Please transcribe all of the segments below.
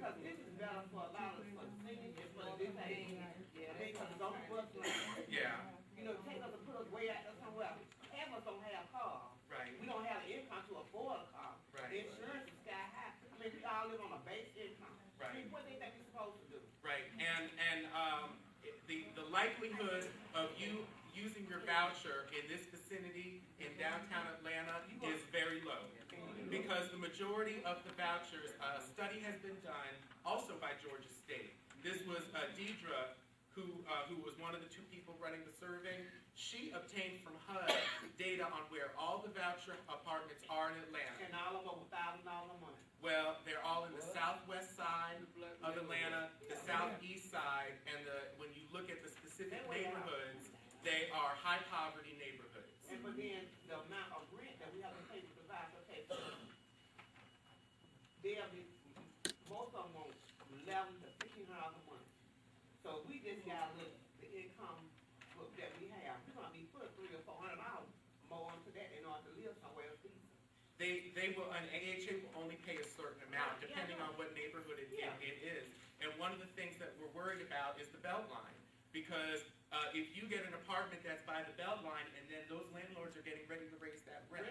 because this is better for a lot of for the seniors and for the disabled. Because it's on the bus line. Yeah. You know, take us and put us way out there somewhere. Half of us don't have cars. Right. We don't have the income to afford a car. Right. The insurance is sky high. I mean, we all live on a base income. Right. I mean, what do they think we're supposed to do? Right. And the likelihood of you using your voucher in this vicinity in downtown Atlanta is very low, because the majority of the vouchers, a study has been done also by Georgia State. This was Deidre, who was one of the two people running the survey. She obtained from HUD data on where all the voucher apartments are in Atlanta. And all of them over $1,000 a month. Well, they're all in the southwest side of Atlanta, the southeast side, and when you look at the specific neighborhoods, they are high poverty neighborhoods. And but then the amount of rent that we have to pay with the voucher, okay, most of them want $1,100 to $1,500 a month. So we just got to look the income that we have. We're going to be put $300 or $400 more onto that in order to live somewhere decent. They will, an AHA will only pay a certain amount depending on what neighborhood it is. And one of the things that we're worried about is the Beltline, because if you get an apartment that's by the Beltline, and then those landlords are getting ready to raise that rent.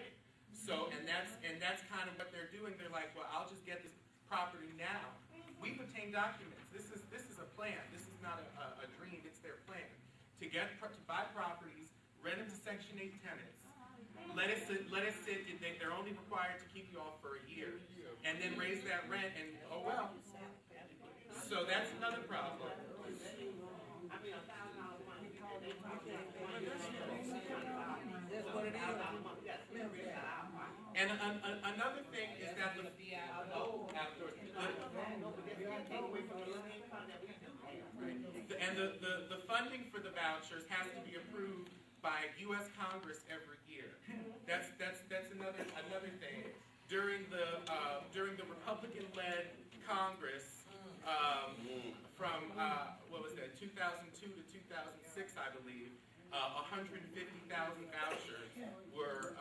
So, and that's kind of what they're doing. They're like, well, I'll just get this property now. We've obtained documents. This is a plan. This is not a dream. It's their plan to buy properties, rent them to Section 8 tenants. Let it sit. They're only required to keep you off for a year, and then raise that rent. And oh well. So that's another problem. I mean, $1,000 a month. And another thing is that the funding for the vouchers has to be approved by U.S. Congress every year. That's another thing. During the Republican-led Congress from what was that, 2002 to 2006, I believe, 150,000 vouchers were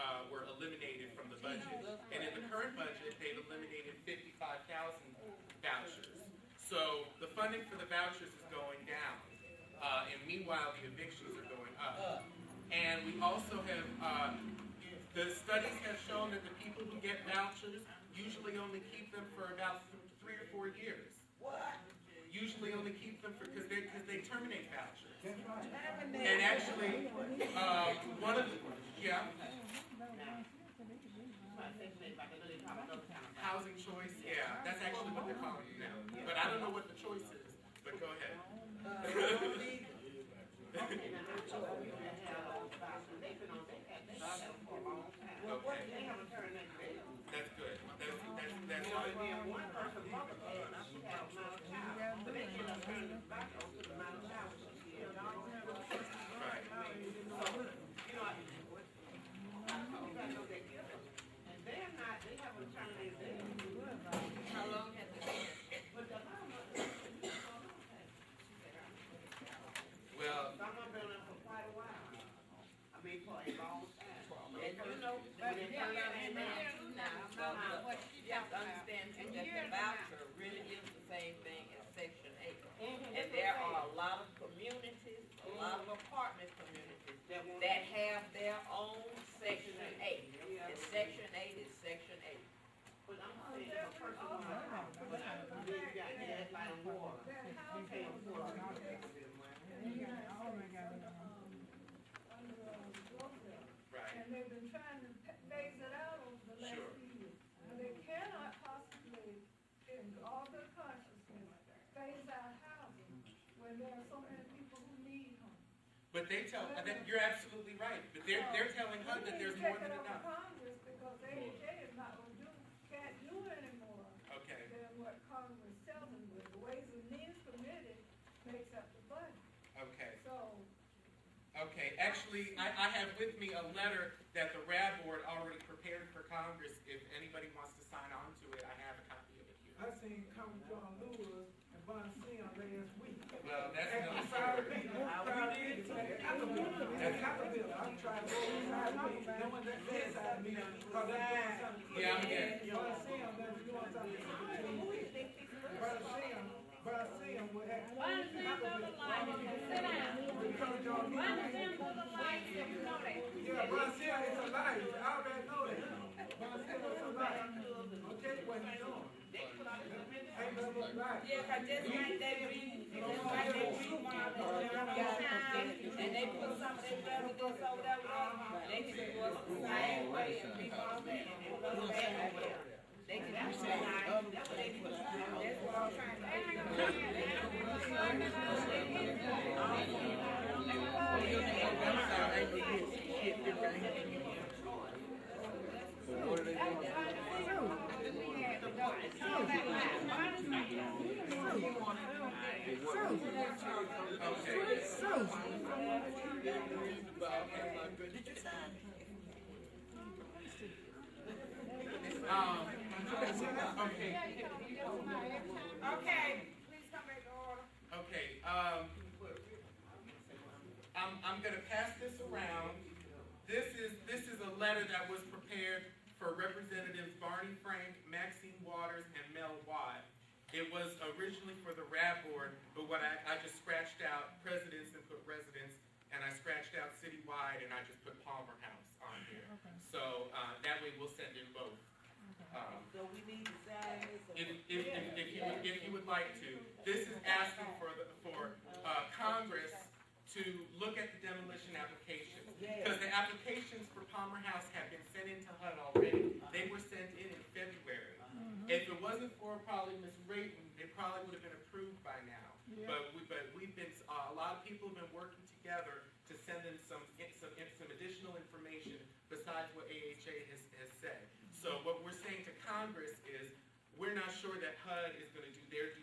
eliminated from the budget, and in the current budget, they've eliminated 55,000 vouchers. So the funding for the vouchers is going down, and meanwhile, the evictions are going up. And we also have, the studies have shown that the people who get vouchers usually only keep them for about 3 or 4 years. What? Usually only keep them for, because they terminate vouchers. And actually, one of the, housing choice, that's actually what they're calling it now. But I don't know what the choice is, but go ahead. Okay. That's good. That's good. One person mother she had a child, but they ended up turning this back on to the amount of child she had. Right. You know, you gotta know their giving. And they're not, they haven't turned their bill. How long has it been? But the amount of Well, some of them been in for quite a while. I mean, for a long time. And you know, but you have to understand too that the voucher really is the same thing as Section 8. And there are a lot of communities, a lot of apartment communities that have their own Section 8. And Section 8 is Section 8. But I'm saying if a person wants a house, but then you got gas, light, and water. You can't afford to do that. right. And they've been trying to phase it out over the last few years. And they cannot possibly, in all their consciousness, phase out housing when there are so many people who need homes. But they tell, you're absolutely right. But they're telling HUD that there's more than enough. Congress, because AHA is not going to can't do anymore than what Congress tells them to. The Ways and Means Committee makes up the budget. Okay. So. Okay. Actually, I have with me a letter that the RAB board already prepared for Congress. If anybody wants to sign on to it, I have a copy of it here. I seen Congress John Lewis and Von Sion last week. Well, that's another story. I'm trying to go inside me. No one that says inside me. Because they're doing something. Yeah, I'm getting. Von Sion, they're doing something. Yeah, 'cause just like they read while they and they put some of their residents over there with us, they can do us the same way and be all that, and it goes back like that. They can do the same, that's what they do. That's what I'm trying Okay, please come back to order. Okay, I'm gonna pass this around. This is a letter that was prepared for Representatives Barney Frank, Maxine Waters, and Mel Watt. It was originally for the RAB board, but what I just scratched out presidents and put residents, and I scratched out citywide, and I just put Palmer House on here. Okay. So that way we'll send in both. So we need to sign this. If you would like to, this is asking for Congress to look at the demolition applications. Because the applications for Palmer House have been sent into HUD already. They were sent in February. If it wasn't for probably Ms. Rayton, they probably would have been approved by now. Yeah. But we've been, a lot of people have been working together to send in some additional information besides what AHA has said. So what we're saying to Congress is, we're not sure that HUD is going to do their due